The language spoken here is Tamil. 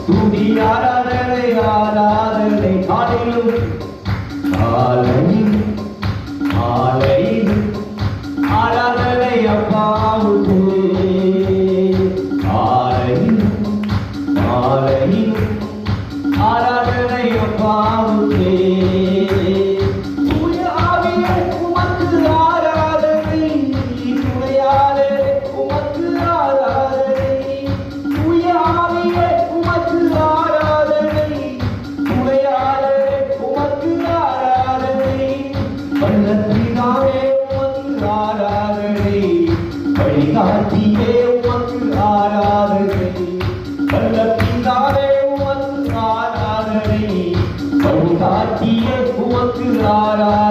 துதி ஆராதனை ஆராதனை காலையிலும் காலையில் காலையில் ஆராதனை அப்பாவுக்கு காலையில் காலையில் ஆராதனை அப்பாவுக்கு தூய ஆவியே உமக்கு ஆராதனை துணையாலே உமக்கு ஆராதனை தூய ஆவியே உமக்கு ஆராதனை துணையாலே உமக்கு ஆராதனை வல்லத்தினாலே உமக்கு ஆராதனை வழிகாட்டியே உமக்கு ஆராதனை வல்லத்தினாலே உமக்கு ஆராதனை வழிகாட்டியே உமக்கு ஆராதனை